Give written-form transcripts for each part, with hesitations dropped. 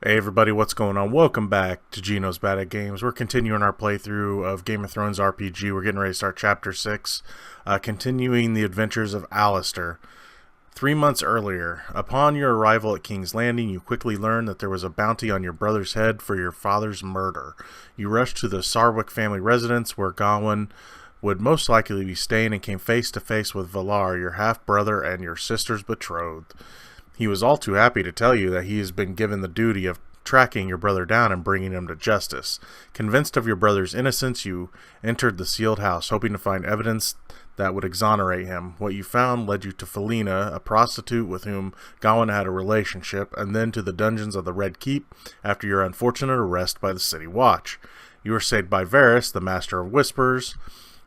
Hey everybody, what's going on? Welcome back to Geno's Bad at Games. We're continuing our playthrough of Game of Thrones RPG. We're getting ready to start Chapter 6, continuing the adventures of Alistair. 3 months earlier, upon your arrival at King's Landing, you quickly learned that there was a bounty on your brother's head for your father's murder. You rushed to the Sarwick family residence where Gawain would most likely be staying and came face to face with Valar, your half-brother and your sister's betrothed. He was all too happy to tell you that he has been given the duty of tracking your brother down and bringing him to justice. Convinced of your brother's innocence, you entered the sealed house, hoping to find evidence that would exonerate him. What you found led you to Felina, a prostitute with whom Gawain had a relationship, and then to the dungeons of the Red Keep after your unfortunate arrest by the City Watch. You were saved by Varys, the Master of Whispers,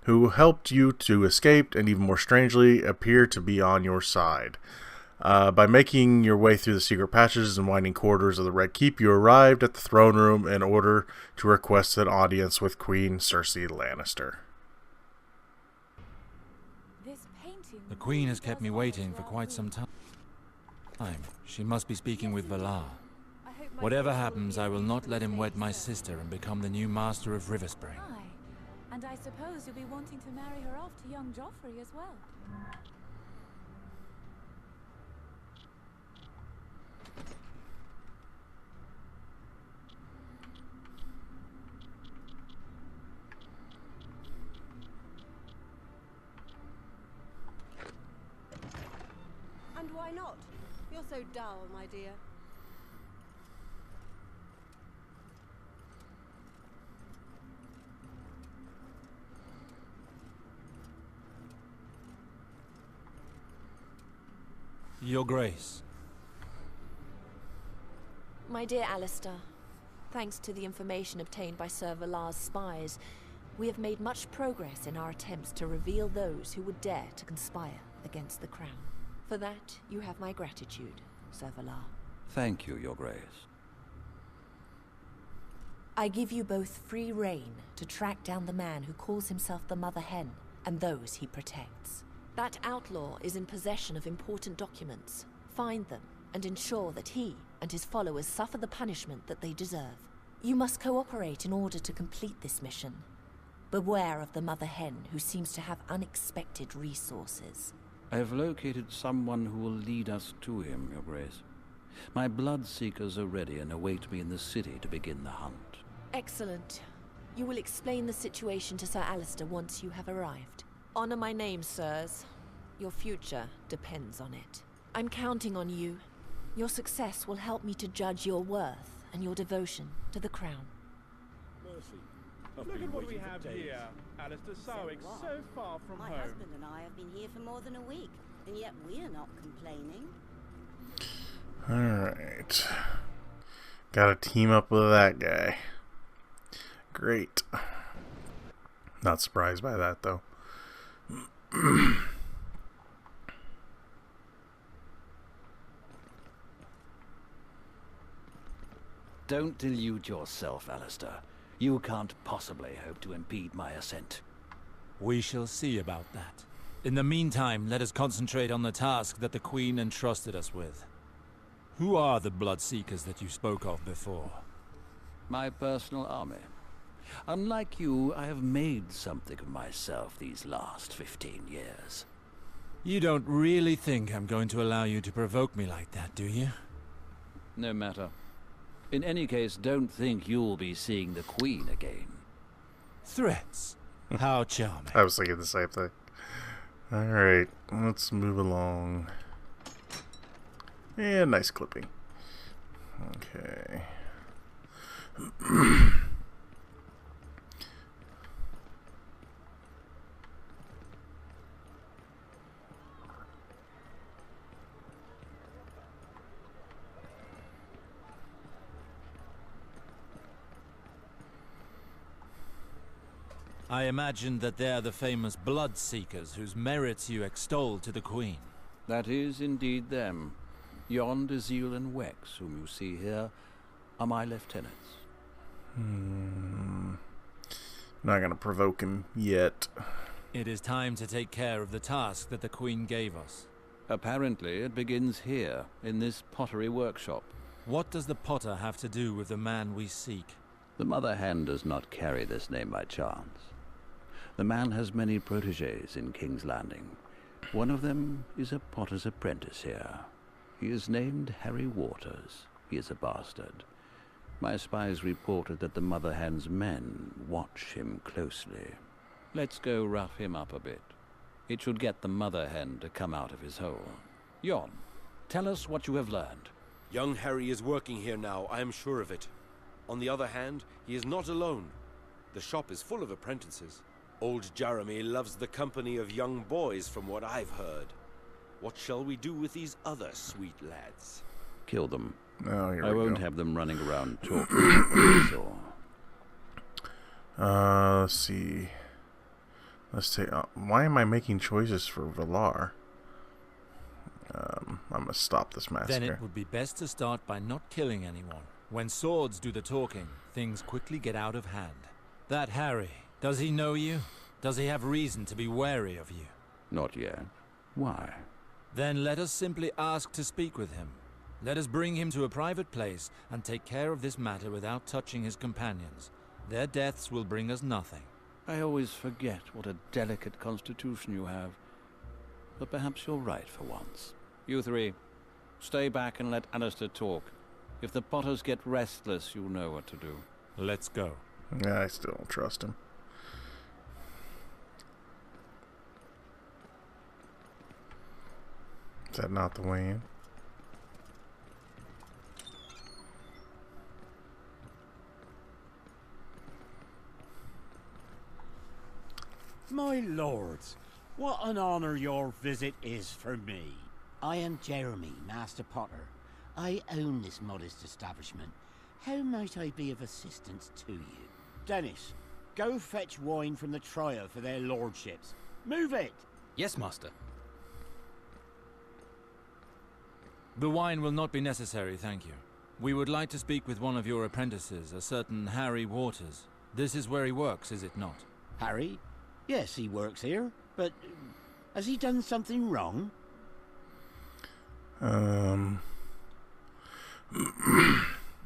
who helped you to escape and even more strangely appeared to be on your side. By making your way through the secret passages and winding corridors of the Red Keep, you arrived at the throne room in order to request an audience with Queen Cersei Lannister. The Queen has kept me waiting for quite some time. She must be speaking with Valar. Whatever happens, I will not let him wed my sister and become the new master of Riverspring. Aye. And I suppose you'll be wanting to marry her off to young Joffrey as well. And why not? You're so dull, my dear. Your Grace. My dear Alistair, thanks to the information obtained by Sir Valar's spies, we have made much progress in our attempts to reveal those who would dare to conspire against the crown. For that, you have my gratitude, Sir Valar. Thank you, Your Grace. I give you both free rein to track down the man who calls himself the Mother Hen and those he protects. That outlaw is in possession of important documents. Find them and ensure that he and his followers suffer the punishment that they deserve. You must cooperate in order to complete this mission. Beware of the Mother Hen, who seems to have unexpected resources. I have located someone who will lead us to him, Your Grace. My blood-seekers are ready and await me in the city to begin the hunt. Excellent. You will explain the situation to Sir Alistair once you have arrived. Honor my name, sirs. Your future depends on it. I'm counting on you. Your success will help me to judge your worth and your devotion to the crown. Look at what we have here. Alistair Sarwick, so far from My home. husband and I have been here for more than a week, and yet we're not complaining. Alright. Gotta team up with that guy. Great. Not surprised by that, though. Don't delude yourself, Alistair. You can't possibly hope to impede my ascent. We shall see about that. In the meantime, let us concentrate on the task that the Queen entrusted us with. Who are the Bloodseekers that you spoke of before? My personal army. Unlike you, I have made something of myself these last 15 years. You don't really think I'm going to allow you to provoke me like that, do you? No matter. In any case, don't think you'll be seeing the Queen again. Threats? How charming. I was thinking the same thing. Alright, let's move along. Yeah, nice clipping. Okay. I imagine that they're the famous Bloodseekers whose merits you extol to the Queen. That is indeed them. Yon, Azil, and Wex, whom you see here, are my lieutenants. Not gonna provoke him yet. It is time to take care of the task that the Queen gave us. Apparently, it begins here, in this pottery workshop. What does the Potter have to do with the man we seek? The Mother Hen does not carry this name by chance. The man has many protégés in King's Landing. One of them is a potter's apprentice here. He is named Harry Waters. He is a bastard. My spies reported that the Mother Hen's men watch him closely. Let's go rough him up a bit. It should get the Mother Hen to come out of his hole. Jon, tell us what you have learned. Young Harry is working here now, I am sure of it. On the other hand, he is not alone. The shop is full of apprentices. Old Jeremy loves the company of young boys, from what I've heard. What shall we do with these other sweet lads? Kill them. Oh, here I we won't go. have them running around talking. Let's see. Let's take. Why am I making choices for Valar? I'm gonna stop this massacre. Then it would be best to start by not killing anyone. When swords do the talking, things quickly get out of hand. That Harry, does he know you? Does he have reason to be wary of you? Not yet. Why? Then let us simply ask to speak with him. Let us bring him to a private place and take care of this matter without touching his companions. Their deaths will bring us nothing. I always forget what a delicate constitution you have. But perhaps you're right for once. You three, stay back and let Alistair talk. If the Potters get restless, you'll know what to do. Let's go. Yeah, I still don't trust him. Is that not the way in? My lords, what an honor your visit is for me. I am Jeremy, Master Potter. I own this modest establishment. How might I be of assistance to you? Dennis, go fetch wine from the trial for their lordships. Move it! Yes, Master. The wine will not be necessary, thank you. We would like to speak with one of your apprentices, a certain Harry Waters. This is where he works, is it not? Harry? Yes, he works here, but has he done something wrong?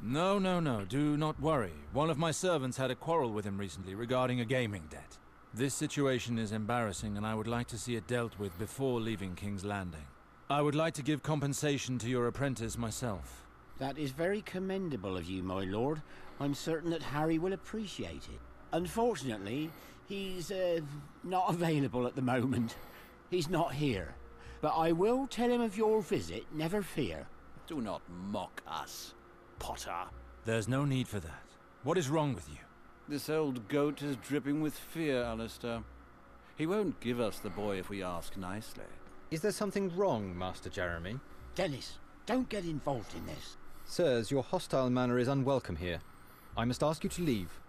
No, do not worry. One of my servants had a quarrel with him recently regarding a gaming debt. This situation is embarrassing and I would like to see it dealt with before leaving King's Landing. I would like to give compensation to your apprentice myself. That is very commendable of you, my lord. I'm certain that Harry will appreciate it. Unfortunately, he's not available at the moment. He's not here. But I will tell him of your visit, never fear. Do not mock us, Potter. There's no need for that. What is wrong with you? This old goat is dripping with fear, Alistair. He won't give us the boy if we ask nicely. Is there something wrong, Master Jeremy? Dennis, don't get involved in this. Sirs, your hostile manner is unwelcome here. I must ask you to leave.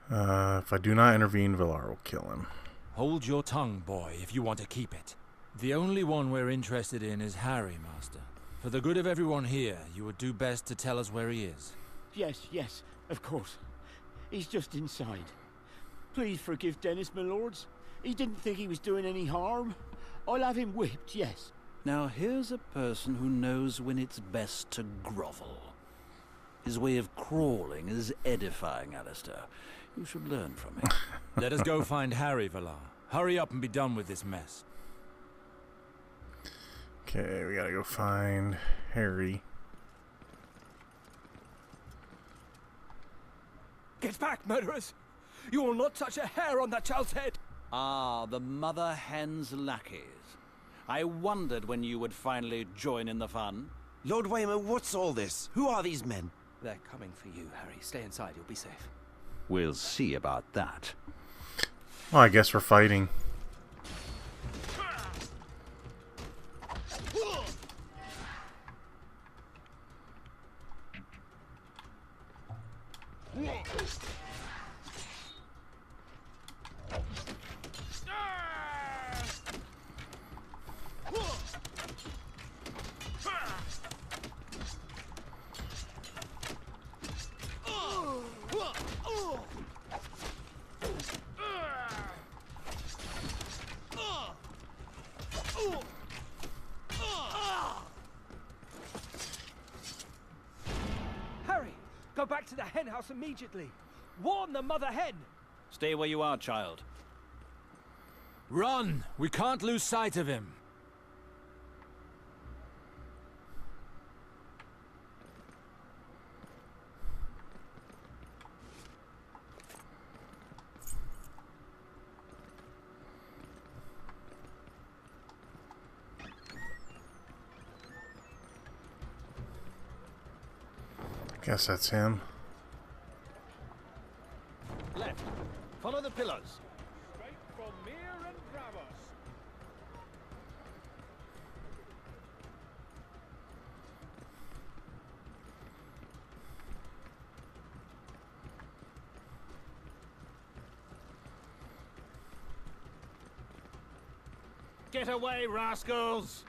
If I do not intervene, Valar will kill him. Hold your tongue, boy, if you want to keep it. The only one we're interested in is Harry, Master. For the good of everyone here, you would do best to tell us where he is. Yes, of course. He's just inside. Please forgive Dennis, my lords. He didn't think he was doing any harm. I'll have him whipped, yes. Now here's a person who knows when it's best to grovel. His way of crawling is edifying, Alistair. You should learn from him. Let us go find Harry, Valar. Hurry up and be done with this mess. Okay, we gotta go find Harry. Get back, murderers! You will not touch a hair on that child's head! Ah, the Mother Hen's lackeys. I wondered when you would finally join in the fun. Lord Waymer, what's all this? Who are these men? They're coming for you, Harry. Stay inside, you'll be safe. We'll see about that. Well, I guess we're fighting. henhouse immediately. Warn the mother hen! Stay where you are, child. Run! We can't lose sight of him. Guess that's him. Left. Follow the pillars. Straight for Mir and Bravos. Get away, rascals!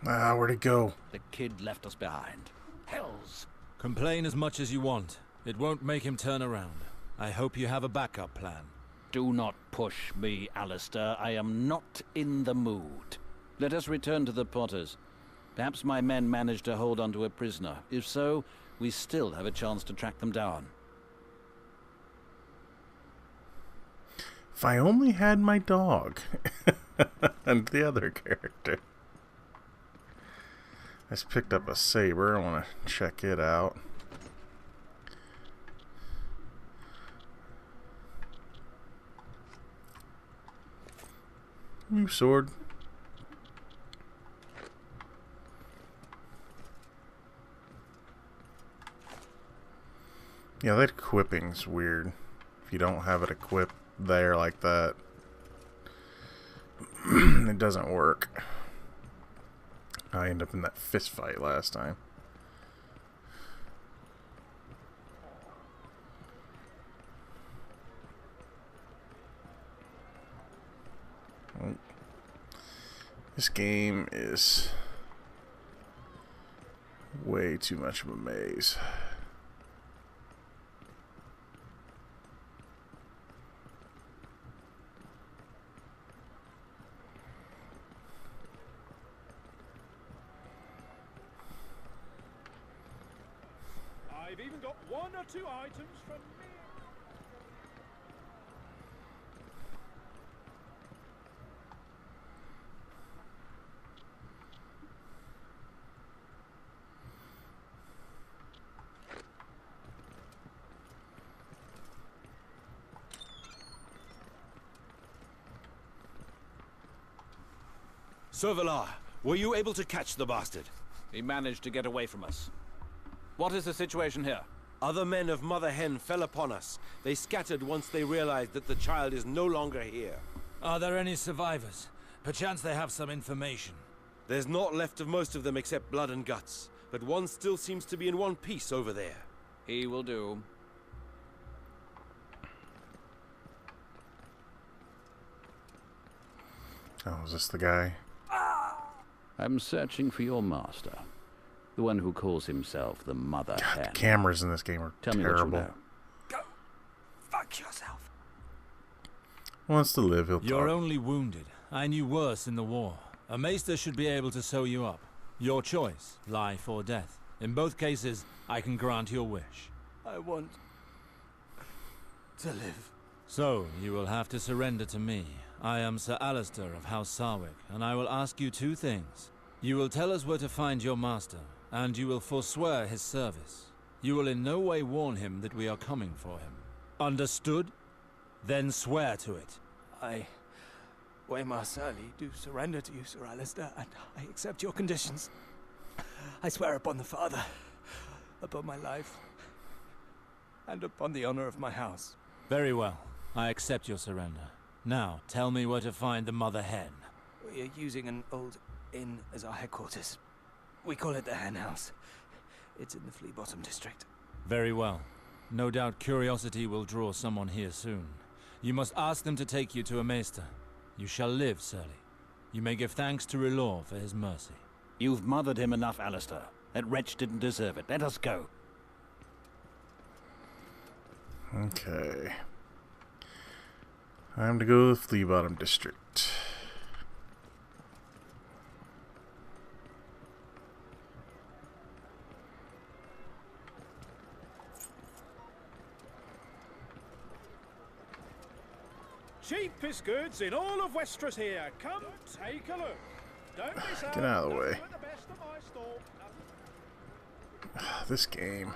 Ah, where'd he go? The kid left us behind. Hells! Complain as much as you want. It won't make him turn around. I hope you have a backup plan. Do not push me, Alistair. I am not in the mood. Let us return to the Potters. Perhaps my men managed to hold onto a prisoner. If so, we still have a chance to track them down. If I only had my dog. And the other character. I just picked up a saber. I want to check it out. New sword. Yeah, that equipping's weird. If you don't have it equipped there like that, it doesn't work. I ended up in that fist fight last time. Oh. This game is way too much of a maze. I've even got 1 or 2 items from me. Sir Valar, were you able to catch the bastard? He managed to get away from us. What is the situation here? Other men of Mother Hen fell upon us. They scattered once they realized that the child is no longer here. Are there any survivors? Perchance they have some information. There's naught left of most of them except blood and guts, but one still seems to be in one piece over there. He will do. Oh, is this the guy? I'm searching for your master. The one who calls himself the Mother Hen. The cameras in this game are Tell me terrible. what you know. Go. Fuck yourself. Wants to live, he'll You're talk. only wounded. I knew worse in the war. A maester should be able to sew you up. Your choice, life or death. In both cases, I can grant your wish. I want to live. So, you will have to surrender to me. I am Sir Alistair of House Sarwick, and I will ask you 2 things. You will tell us where to find your master, and you will forswear his service. You will in no way warn him that we are coming for him. Understood? Then swear to it. I, Waymar Surly, do surrender to you, Sir Alistair, and I accept your conditions. I swear upon the Father, upon my life, and upon the honor of my house. Very well. I accept your surrender. Now, tell me where to find the Mother Hen. We are using an old inn as our headquarters. We call it the Hen House. It's in the Flea Bottom district. Very well. No doubt curiosity will draw someone here soon. You must ask them to take you to a maester. You shall live, Surly. You may give thanks to R'hllor for his mercy. You've mothered him enough, Alistair. That wretch didn't deserve it. Let us go. Okay. Time to go to the Flea Bottom district. cheapest goods in all of Westeros here. Come take a look. Don't miss out. Get out of the way. Nothing but the best of my store. This game.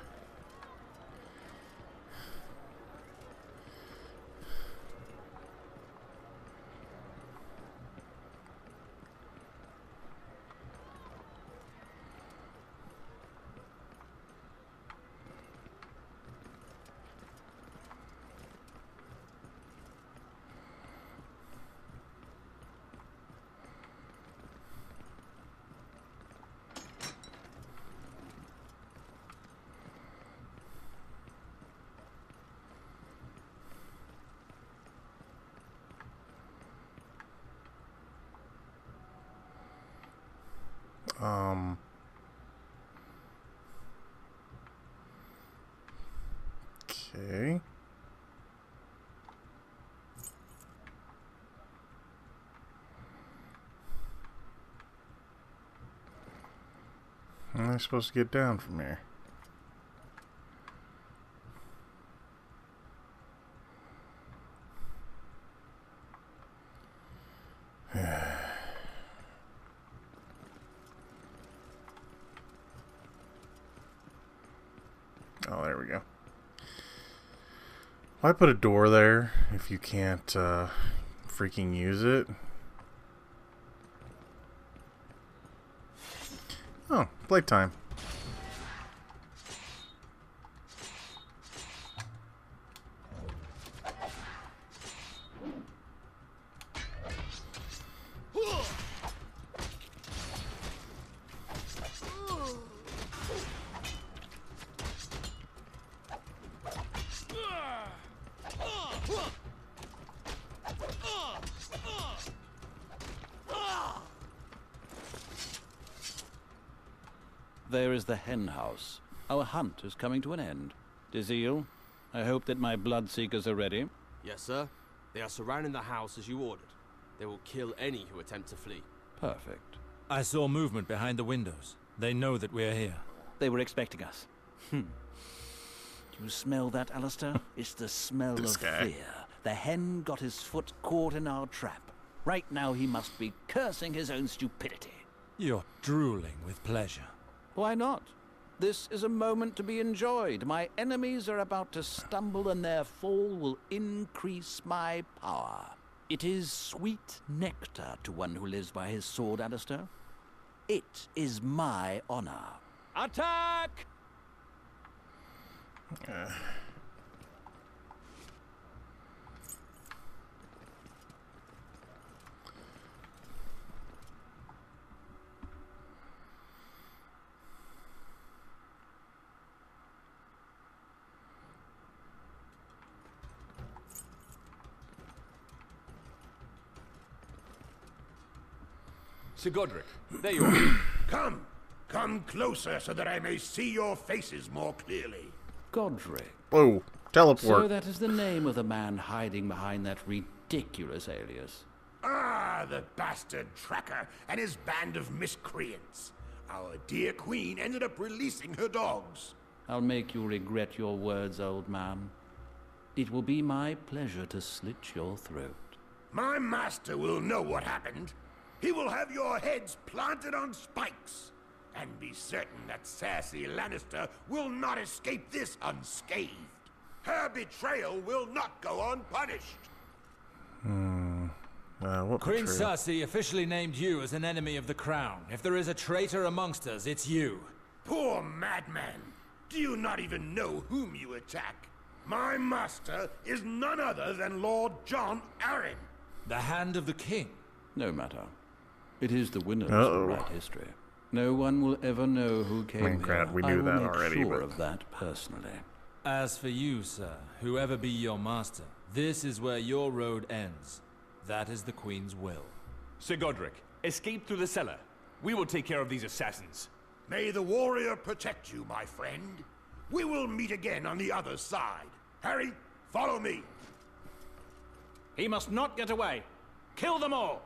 Okay. How am I supposed to get down from here? Oh, there we go. Why put a door there if you can't freaking use it? Oh, playtime. There is the hen house. Our hunt is coming to an end. Dizil, I hope that my bloodseekers are ready. Yes, sir. They are surrounding the house as you ordered. They will kill any who attempt to flee. Perfect. I saw movement behind the windows. They know that we're here. They were expecting us. Do you smell that, Alistair? It's the smell of fear. The hen got his foot caught in our trap. Right now he must be cursing his own stupidity. You're drooling with pleasure. Why not? This is a moment to be enjoyed. My enemies are about to stumble and their fall will increase my power. It is sweet nectar to one who lives by his sword, Alistair. It is my honor. Attack! Sir Godric, there you are. Come closer so that I may see your faces more clearly. Godric. Whoa, teleport. So that is the name of the man hiding behind that ridiculous alias. Ah, the bastard tracker and his band of miscreants. Our dear queen ended up releasing her dogs. I'll make you regret your words, old man. It will be my pleasure to slit your throat. My master will know what happened. He will have your heads planted on spikes. And be certain that Cersei Lannister will not escape this unscathed. Her betrayal will not go unpunished. What Queen betrayal? Cersei officially named you as an enemy of the crown. If there is a traitor amongst us, it's you. Poor madman. Do you not even know whom you attack? My master is none other than Lord Jon Arryn. The Hand of the King. No matter. It is the winners who write history. No one will ever know who came here. We knew I will that make already, sure but... of that personally. As for you, sir, whoever be your master, this is where your road ends. That is the Queen's will. Sir Godric, escape through the cellar. We will take care of these assassins. May the warrior protect you, my friend. We will meet again on the other side. Harry, follow me. He must not get away. Kill them all.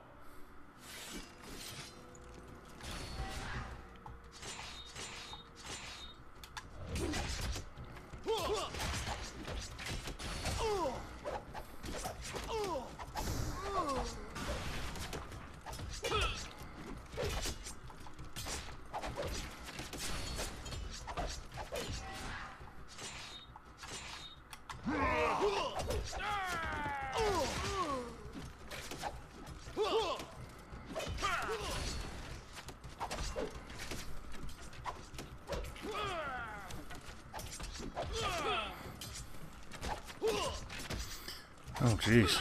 Oh, jeez.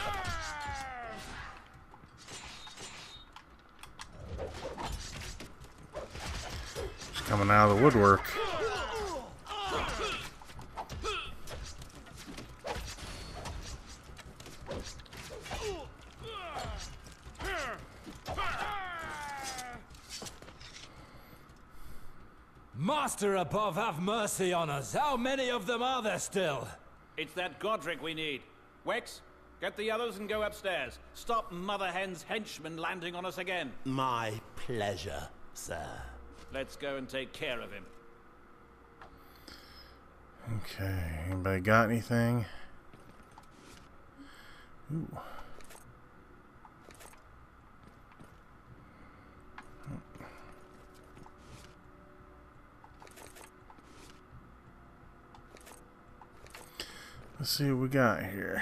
Just coming out of the woodwork. Master above, have mercy on us. How many of them are there still? It's that Godric we need. Wex, get the others and go upstairs. Stop Mother Hen's henchmen landing on us again. My pleasure, sir. Let's go and take care of him. Okay, anybody got anything? Ooh. Let's see what we got here.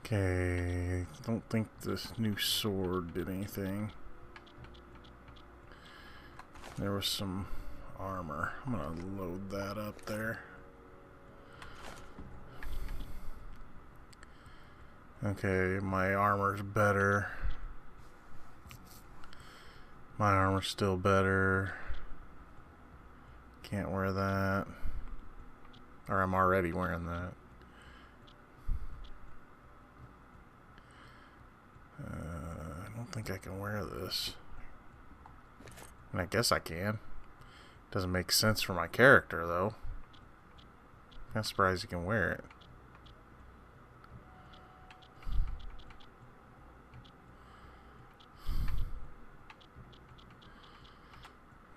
Okay, don't think this new sword did anything. There was some armor. I'm gonna load that up there. Okay, my armor's better. My armor's still better. Can't wear that. Or I'm already wearing that. I don't think I can wear this. And I guess I can. Doesn't make sense for my character, though. I'm surprised you can wear it.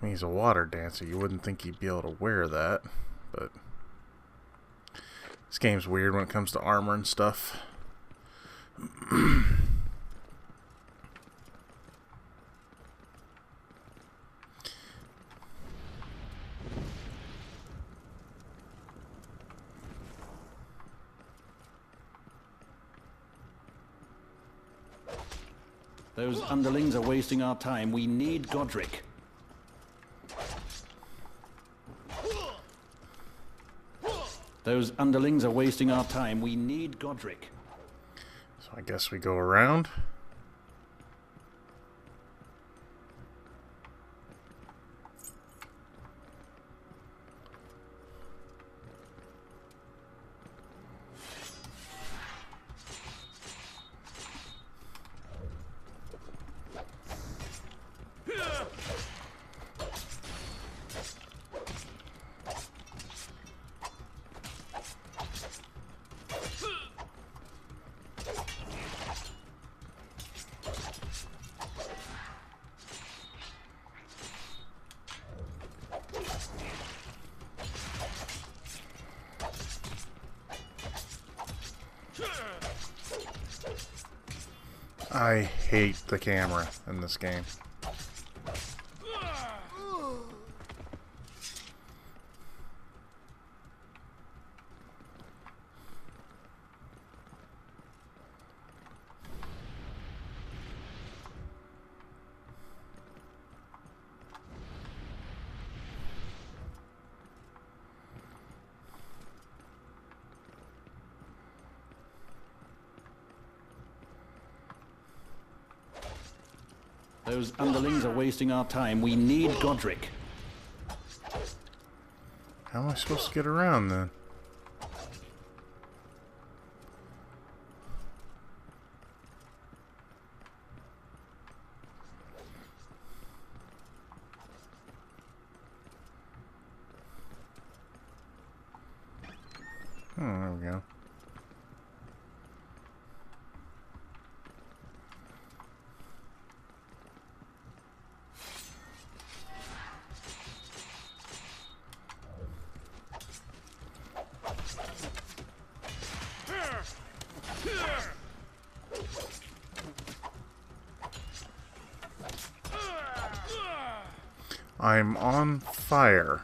I mean, he's a water dancer. You wouldn't think he'd be able to wear that, but this game's weird when it comes to armor and stuff. Those underlings are wasting our time. We need Godric. Those underlings are wasting our time. We need Godric. So I guess we go around. I hate the camera in this game. Those underlings are wasting our time. We need Godric. How am I supposed to get around then? Oh, there we go. I'm on fire.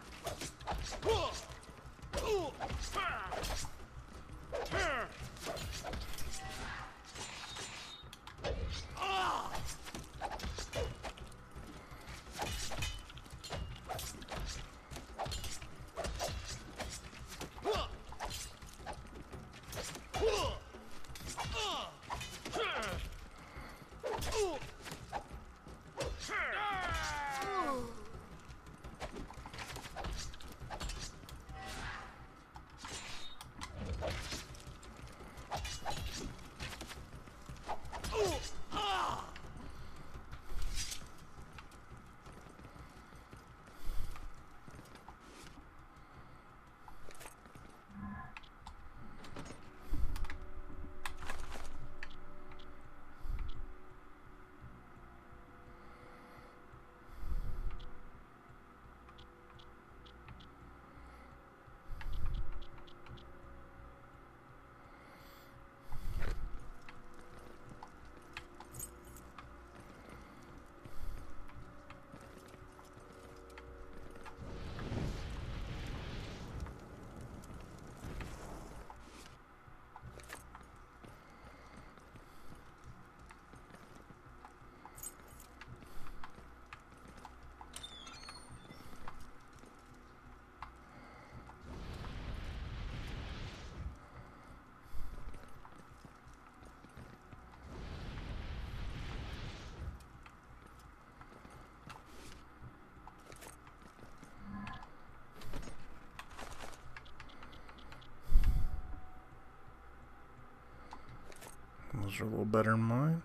Those are a little better than mine.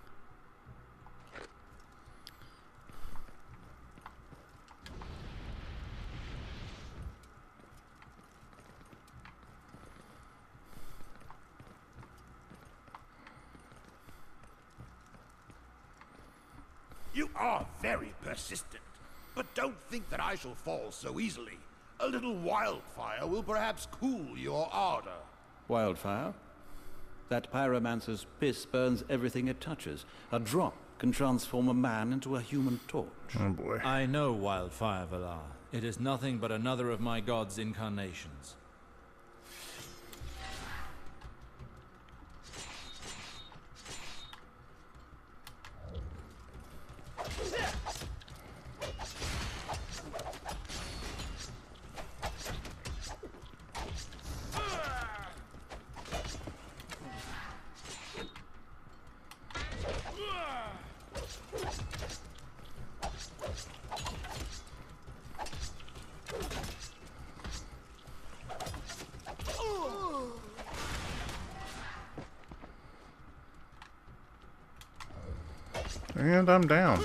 You are very persistent, but don't think that I shall fall so easily. A little wildfire will perhaps cool your ardor. Wildfire? That pyromancer's piss burns everything it touches. A drop can transform a man into a human torch. Oh boy. I know wildfire, Valar. It is nothing but another of my god's incarnations. And I'm down.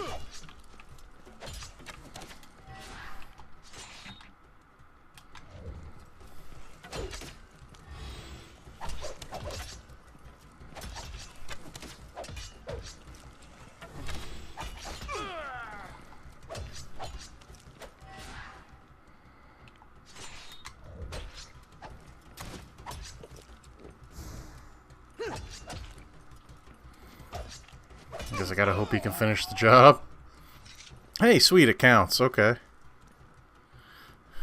I guess I gotta hope he can finish the job. Hey, sweet, it counts. Okay.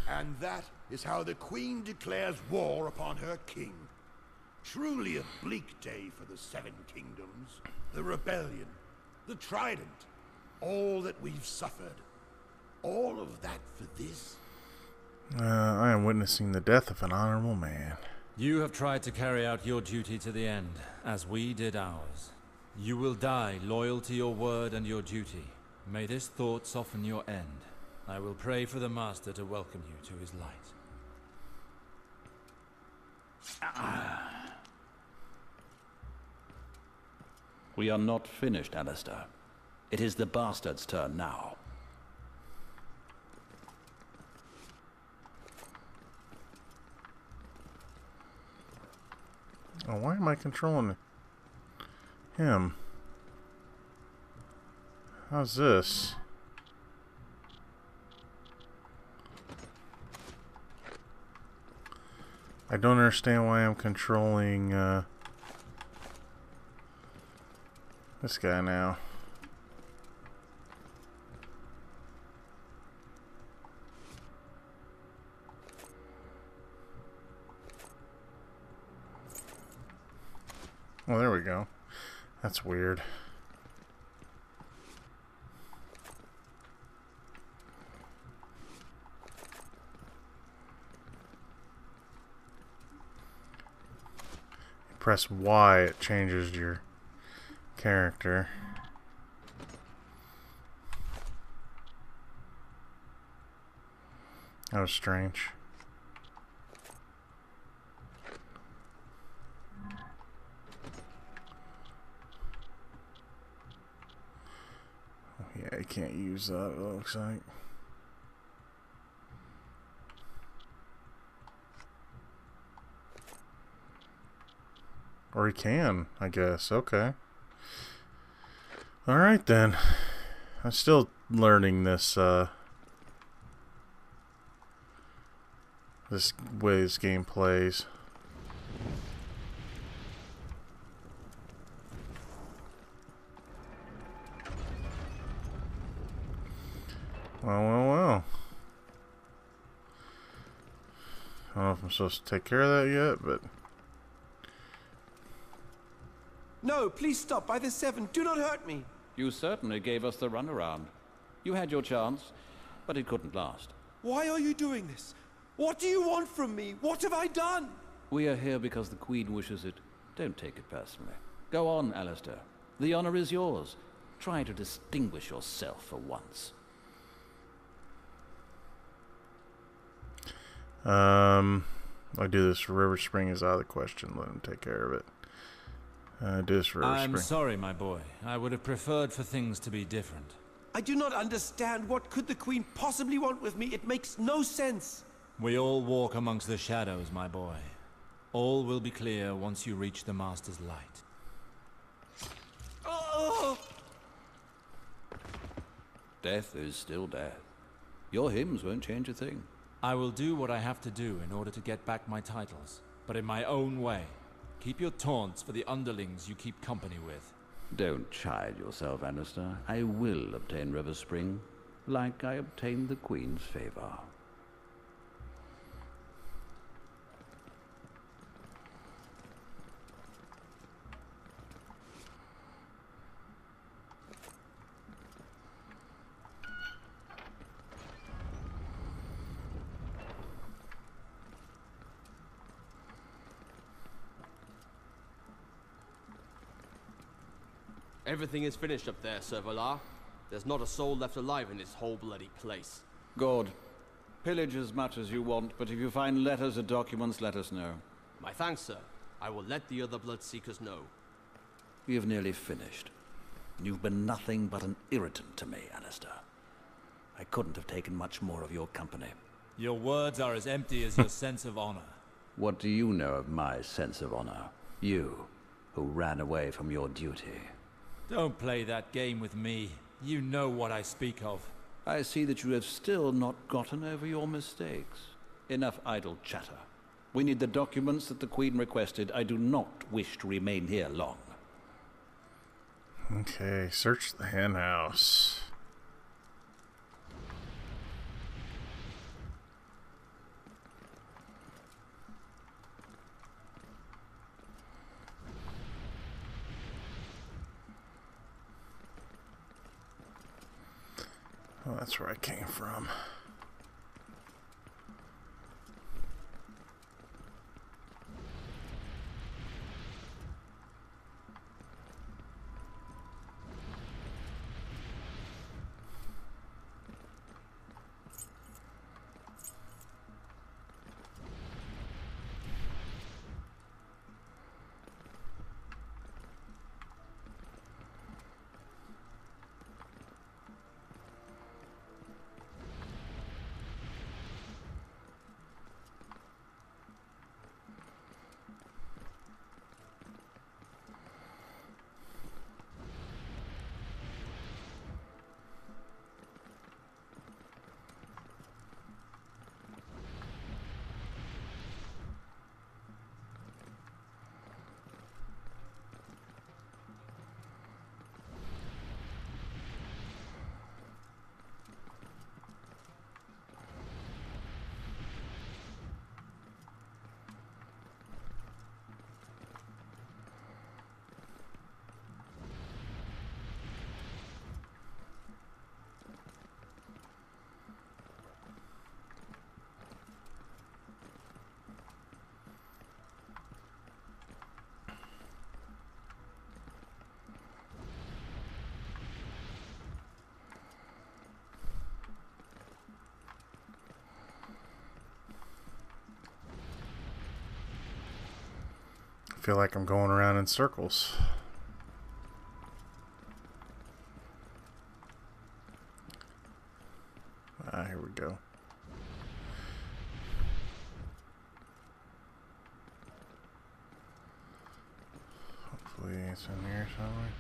And that is how the Queen declares war upon her king. Truly a bleak day for the Seven Kingdoms. The rebellion, the Trident, all that we've suffered. All of that for this? I am witnessing the death of an honorable man. You have tried to carry out your duty to the end, as we did ours. You will die loyal to your word and your duty. May this thought soften your end. I will pray for the Master to welcome you to his light. We are not finished, Alistair. It is the bastard's turn now. Oh, why am I controlling him? How's this? I don't understand why I'm controlling this guy now. Oh, there we go. That's weird. Press Y, it changes your character. That was strange. Oh, yeah, you can't use that, it looks like. Or he can, I guess. Okay. Alright then. I'm still learning this, this way this game plays. Well. I don't know if I'm supposed to take care of that yet, but... No, please stop by the Seven. Do not hurt me. You certainly gave us the runaround. You had your chance, but it couldn't last. Why are you doing this? What do you want from me? What have I done? We are here because the Queen wishes it. Don't take it personally. Go on, Alistair. The honor is yours. Try to distinguish yourself for once. I do this for River Spring is out of the question. Let him take care of it. It is River I'm Spring. sorry, my boy. I would have preferred for things to be different. I do not understand. What could the Queen possibly want with me? It makes no sense. We all walk amongst the shadows, my boy. All will be clear once you reach the Master's light. Oh! Death is still death. Your hymns won't change a thing. I will do what I have to do in order to get back my titles, but in my own way. Keep your taunts for the underlings you keep company with. Don't chide yourself, Alistair. I will obtain River Spring, like I obtained the Queen's favor. Everything is finished up there, Sir Valar. There's not a soul left alive in this whole bloody place. Good. Pillage as much as you want, but if you find letters or documents, let us know. My thanks, sir. I will let the other Bloodseekers know. You've nearly finished. You've been nothing but an irritant to me, Alistair. I couldn't have taken much more of your company. Your words are as empty as your sense of honor. What do you know of my sense of honor? You, who ran away from your duty. Don't play that game with me. You know what I speak of. I see that you have still not gotten over your mistakes. Enough idle chatter. We need the documents that the Queen requested. I do not wish to remain here long. Okay, search the hen house. Oh, that's where I came from. I feel like I'm going around in circles. Here we go. Hopefully it's in here somewhere.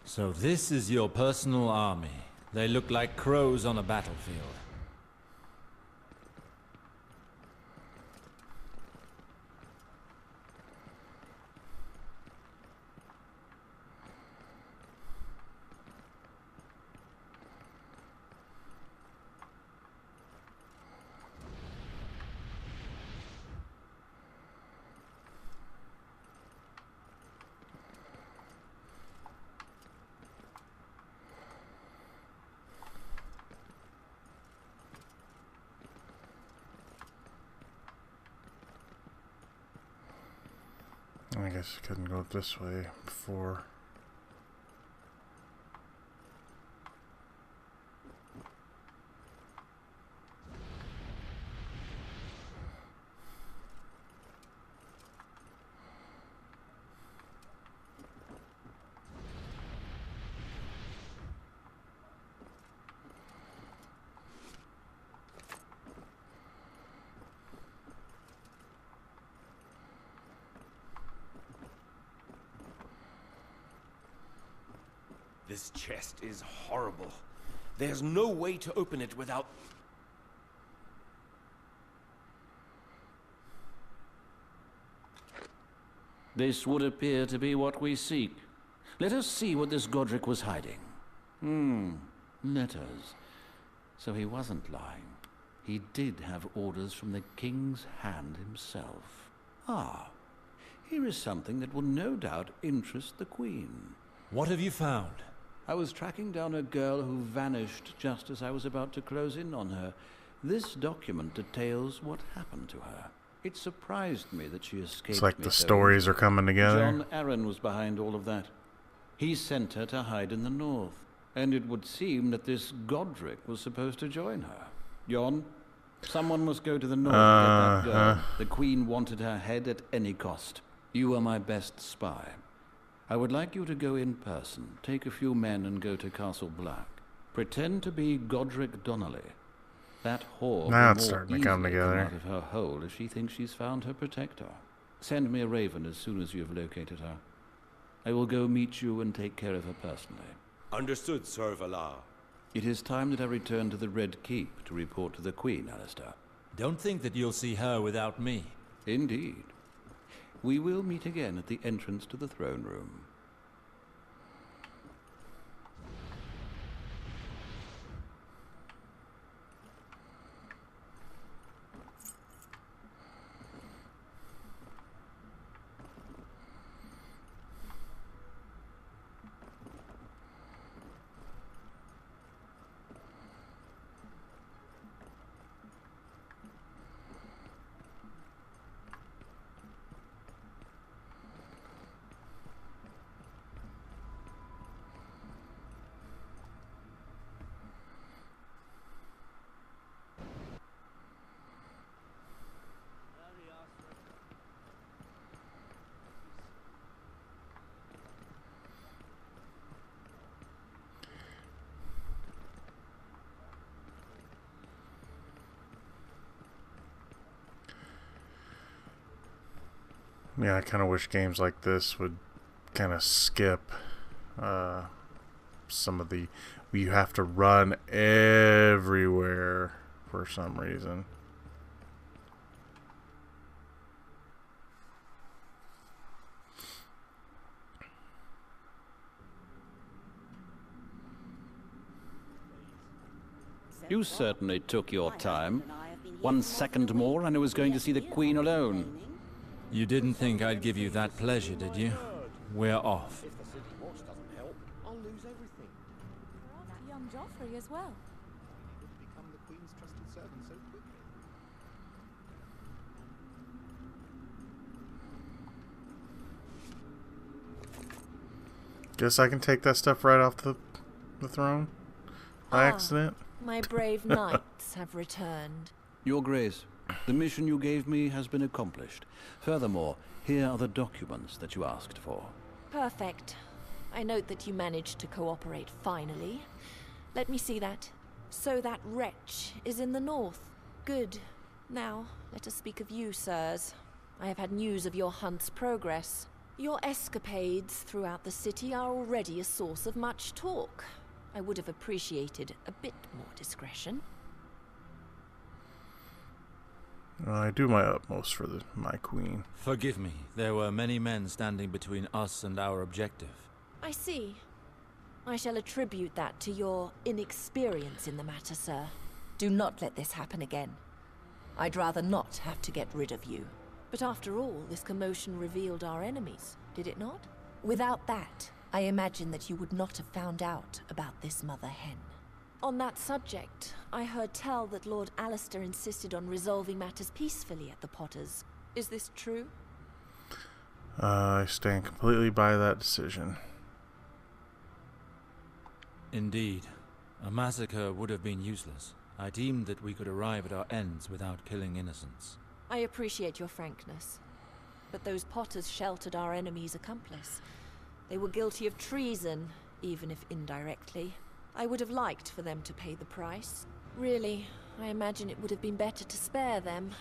So this is your personal army. They look like crows on a battlefield. I guess I couldn't go this way before. This chest is horrible. There's no way to open it without... This would appear to be what we seek. Let us see what this Godric was hiding. Letters. So he wasn't lying. He did have orders from the King's Hand himself. Ah, here is something that will no doubt interest the Queen. What have you found? I was tracking down a girl who vanished just as I was about to close in on her. This document details what happened to her. It surprised me that she escaped. It's like the stories are coming together. John Arryn was behind all of that. He sent her to hide in the north. And it would seem that this Godric was supposed to join her. Jon, someone must go to the north to get that girl. The Queen wanted her head at any cost. You are my best spy. I would like you to go in person, take a few men and go to Castle Black. Pretend to be Godric Donnelly. That whore Now will it's more starting to easily come together. out of her hole if she thinks she's found her protector. Send me a raven as soon as you have located her. I will go meet you and take care of her personally. Understood, Sir Valar. It is time that I return to the Red Keep to report to the Queen, Alistair. Don't think that you'll see her without me. Indeed. We will meet again at the entrance to the throne room. Yeah, I kind of wish games like this would kind of skip some of the... You have to run everywhere for some reason. You certainly took your time. 1 second more and I was going to see the Queen alone. You didn't think I'd give you that pleasure, did you? We're off. If the city watch doesn't help, I'll lose everything. Young Joffrey as well. He would become the Queen's trusted servant so quickly. Guess I can take that stuff right off the throne by accident. My brave knights have returned. Your Grace, the mission you gave me has been accomplished. Furthermore, here are the documents that you asked for. Perfect. I note that you managed to cooperate finally. Let me see that. So that wretch is in the north. Good. Now, let us speak of you, sirs. I have had news of your hunt's progress. Your escapades throughout the city are already a source of much talk. I would have appreciated a bit more discretion. I do my utmost for my queen. Forgive me. There were many men standing between us and our objective. I see. I shall attribute that to your inexperience in the matter, sir. Do not let this happen again. I'd rather not have to get rid of you. But after all, this commotion revealed our enemies, did it not? Without that, I imagine that you would not have found out about this mother hen. On that subject, I heard tell that Lord Alistair insisted on resolving matters peacefully at the Potters. Is this true? I stand completely by that decision. Indeed. A massacre would have been useless. I deemed that we could arrive at our ends without killing innocents. I appreciate your frankness. But those Potters sheltered our enemy's accomplice. They were guilty of treason, even if indirectly. I would have liked for them to pay the price. Really, I imagine it would have been better to spare them,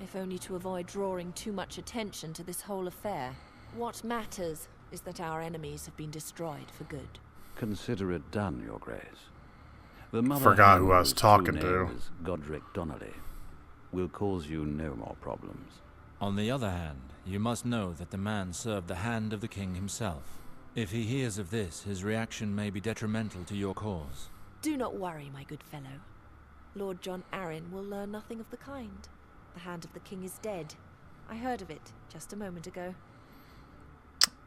if only to avoid drawing too much attention to this whole affair. What matters is that our enemies have been destroyed for good. Consider it done, Your Grace. The mother Forgot who I was whose talking true name to. is Godric Donnelly will cause you no more problems. On the other hand, you must know that the man served the hand of the king himself. If he hears of this, his reaction may be detrimental to your cause. Do not worry, my good fellow. Lord John Arryn will learn nothing of the kind. The hand of the king is dead. I heard of it just a moment ago.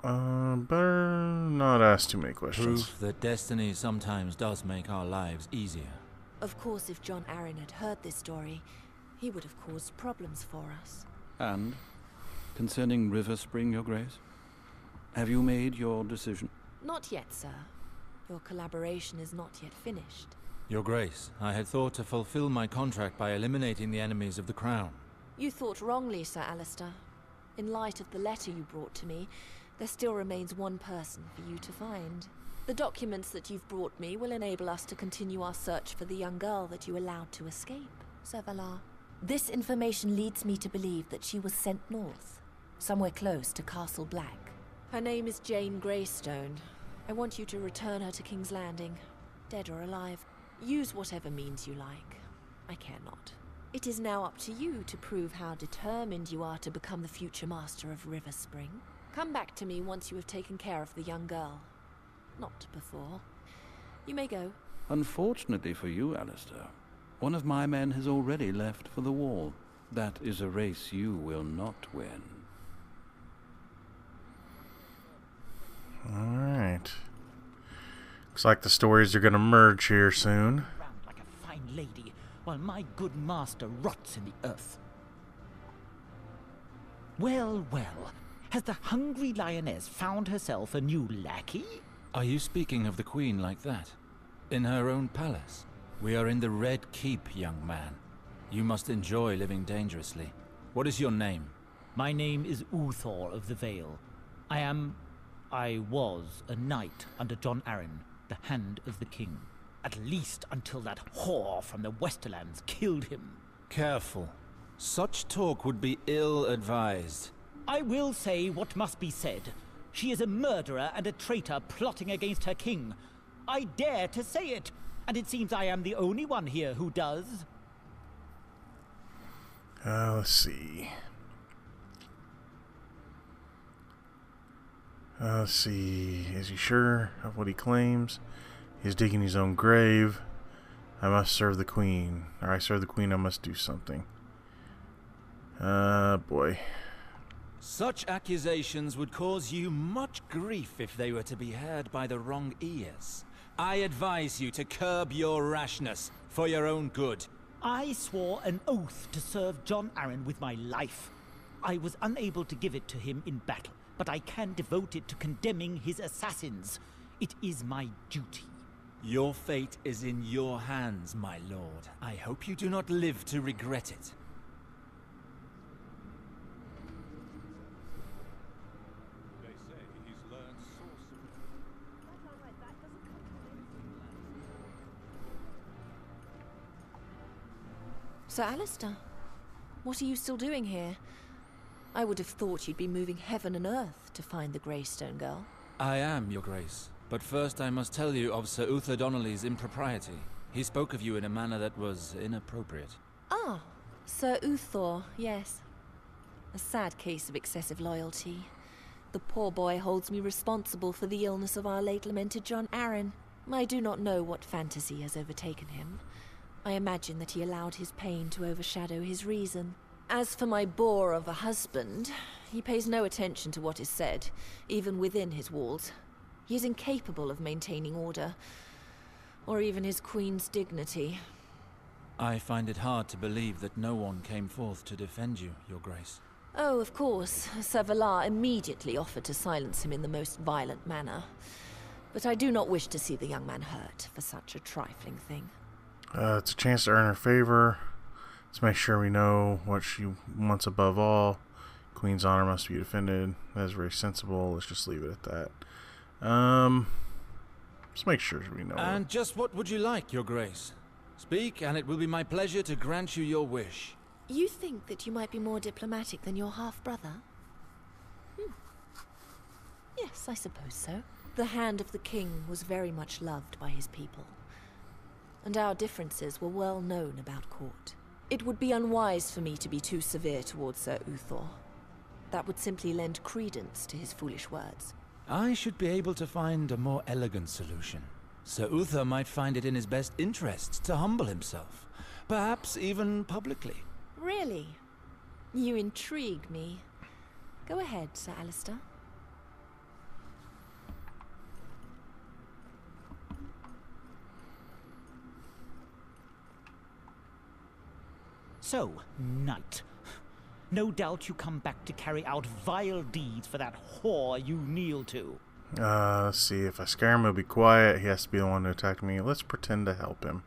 Better not ask too many questions. Proof that destiny sometimes does make our lives easier. Of course, if John Arryn had heard this story, he would have caused problems for us. And concerning River Spring, Your Grace, have you made your decision? Not yet, sir. Your collaboration is not yet finished. Your Grace, I had thought to fulfill my contract by eliminating the enemies of the crown. You thought wrongly, Sir Alistair. In light of the letter you brought to me, there still remains one person for you to find. The documents that you've brought me will enable us to continue our search for the young girl that you allowed to escape, Sir Valar. This information leads me to believe that she was sent north, somewhere close to Castle Black. Her name is Jane Greystone. I want you to return her to King's Landing, dead or alive. Use whatever means you like. I care not. It is now up to you to prove how determined you are to become the future master of River Spring. Come back to me once you have taken care of the young girl. Not before. You may go. Unfortunately for you, Alistair, one of my men has already left for the wall. That is a race you will not win. Alright. Looks like the stories are going to merge here soon. Like a fine lady, while my good master rots in the earth. Well, well. Has the hungry lioness found herself a new lackey? Are you speaking of the Queen like that? In her own palace? We are in the Red Keep, young man. You must enjoy living dangerously. What is your name? My name is Uthor of the Vale. I was a knight under John Arryn, the Hand of the King. At least until that whore from the Westerlands killed him. Careful. Such talk would be ill-advised. I will say what must be said. She is a murderer and a traitor plotting against her king. I dare to say it, and it seems I am the only one here who does. Let's see. Let's see. Is he sure of what he claims? He's digging his own grave. I must serve the Queen. Or I serve the Queen, I must do something. Boy. Such accusations would cause you much grief if they were to be heard by the wrong ears. I advise you to curb your rashness for your own good. I swore an oath to serve John Arryn with my life. I was unable to give it to him in battle, but I can devote it to condemning his assassins. It is my duty. Your fate is in your hands, my lord. I hope you do not live to regret it. Sir Alistair, what are you still doing here? I would have thought you'd be moving heaven and earth to find the Greystone girl. I am, Your Grace. But first I must tell you of Sir Uther Donnelly's impropriety. He spoke of you in a manner that was inappropriate. Ah, Sir Uthor, yes. A sad case of excessive loyalty. The poor boy holds me responsible for the illness of our late lamented John Arryn. I do not know what fantasy has overtaken him. I imagine that he allowed his pain to overshadow his reason. As for my bore of a husband, he pays no attention to what is said, even within his walls. He is incapable of maintaining order, or even his queen's dignity. I find it hard to believe that no one came forth to defend you, Your Grace. Oh, of course. Sir Valar immediately offered to silence him in the most violent manner. But I do not wish to see the young man hurt for such a trifling thing. It's a chance to earn her favor. Let's make sure we know what she wants above all. Queen's honor must be defended. That is very sensible. Let's just leave it at that. Let's make sure we know. And just what would you like, Your Grace? Speak, and it will be my pleasure to grant you your wish. You think that you might be more diplomatic than your half-brother? Yes, I suppose so. The hand of the king was very much loved by his people, and our differences were well known about court. It would be unwise for me to be too severe towards Sir Uthor. That would simply lend credence to his foolish words. I should be able to find a more elegant solution. Sir Uthor might find it in his best interests to humble himself, perhaps even publicly. Really? You intrigue me. Go ahead, Sir Alistair. So, knight. No doubt you come back to carry out vile deeds for that whore you kneel to. Let's see. If I scare him, he'll be quiet. He has to be the one to attack me. Let's pretend to help him.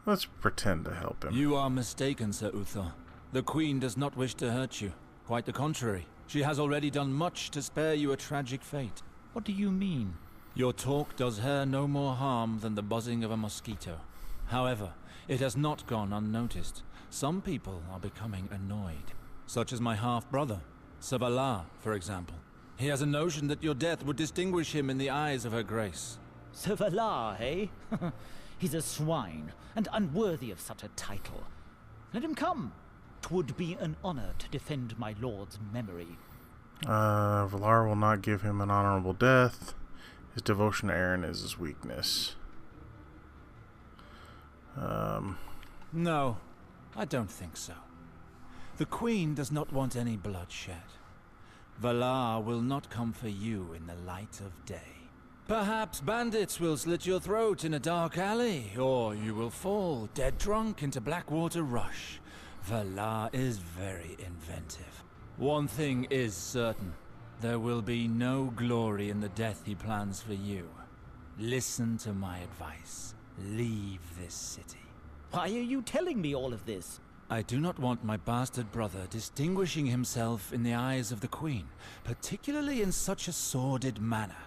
Let's pretend to help him. You are mistaken, Sir Uthor. The Queen does not wish to hurt you. Quite the contrary. She has already done much to spare you a tragic fate. What do you mean? Your talk does her no more harm than the buzzing of a mosquito. However, it has not gone unnoticed. Some people are becoming annoyed. Such as my half-brother, Sir Valar, for example. He has a notion that your death would distinguish him in the eyes of her grace. Sir Valar, eh? He's a swine, and unworthy of such a title. Let him come. 'Twould be an honor to defend my lord's memory. Valar will not give him an honorable death. His devotion to Aaron is his weakness. No, I don't think so. The Queen does not want any bloodshed. Valar will not come for you in the light of day. Perhaps bandits will slit your throat in a dark alley, or you will fall dead drunk into Blackwater Rush. Valar is very inventive. One thing is certain. There will be no glory in the death he plans for you. Listen to my advice. Leave this city. Why are you telling me all of this? I do not want my bastard brother distinguishing himself in the eyes of the Queen, particularly in such a sordid manner.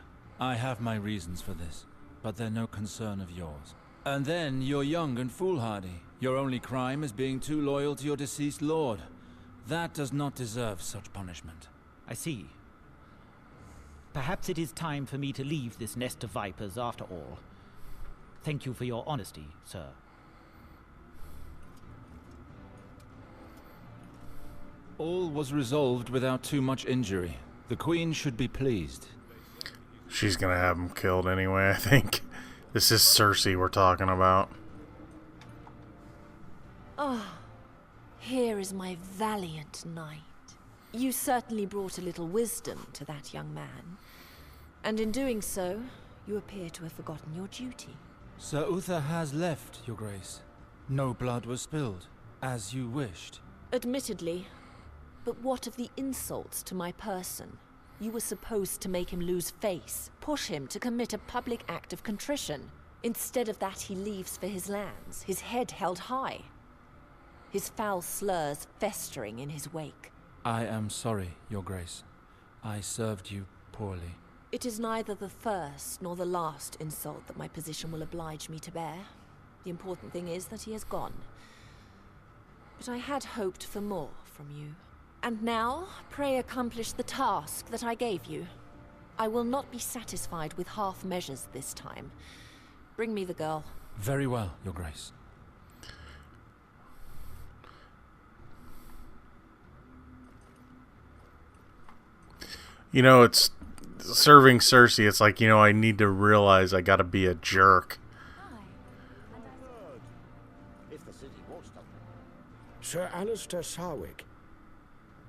I have my reasons for this, but they're no concern of yours. And then you're young and foolhardy. Your only crime is being too loyal to your deceased lord. That does not deserve such punishment. I see. Perhaps it is time for me to leave this nest of vipers after all. Thank you for your honesty, sir. All was resolved without too much injury. The Queen should be pleased. She's gonna have him killed anyway, I think. This is Cersei we're talking about. Ah, here is my valiant knight. You certainly brought a little wisdom to that young man. And in doing so, you appear to have forgotten your duty. Sir Uthor has left, Your Grace. No blood was spilled, as you wished. Admittedly. But what of the insults to my person? You were supposed to make him lose face, push him to commit a public act of contrition. Instead of that, he leaves for his lands, his head held high. His foul slurs festering in his wake. I am sorry, Your Grace. I served you poorly. It is neither the first nor the last insult that my position will oblige me to bear. The important thing is that he has gone. But I had hoped for more from you. And now, pray accomplish the task that I gave you. I will not be satisfied with half measures this time. Bring me the girl. Very well, Your Grace. You know, it's serving Cersei. It's like, you know, I need to realize I gotta be a jerk. Sir Alistair Sarwick,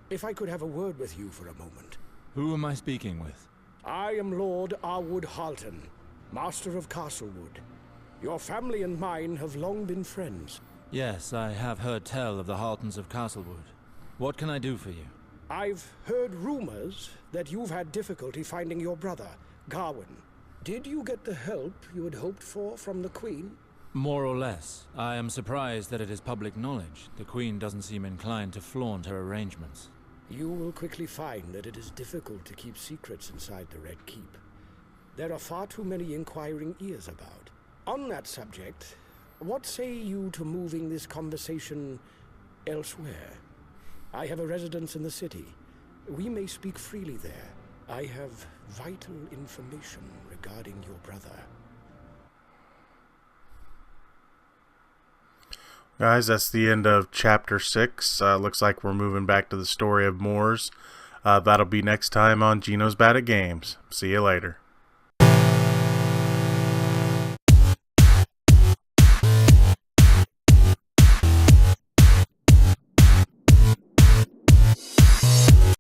if I could have a word with you for a moment. Who am I speaking with? I am Lord Arwood Halton, Master of Castlewood. Your family and mine have long been friends. Yes, I have heard tell of the Haltons of Castlewood. What can I do for you? I've heard rumors that you've had difficulty finding your brother, Gawain. Did you get the help you had hoped for from the Queen? More or less. I am surprised that it is public knowledge. The Queen doesn't seem inclined to flaunt her arrangements. You will quickly find that it is difficult to keep secrets inside the Red Keep. There are far too many inquiring ears about. On that subject, what say you to moving this conversation elsewhere? I have a residence in the city. We may speak freely there. I have vital information regarding your brother. Guys, that's the end of Chapter 6. Looks like we're moving back to the story of Moors. That'll be next time on Geno's Bad at Games. See you later.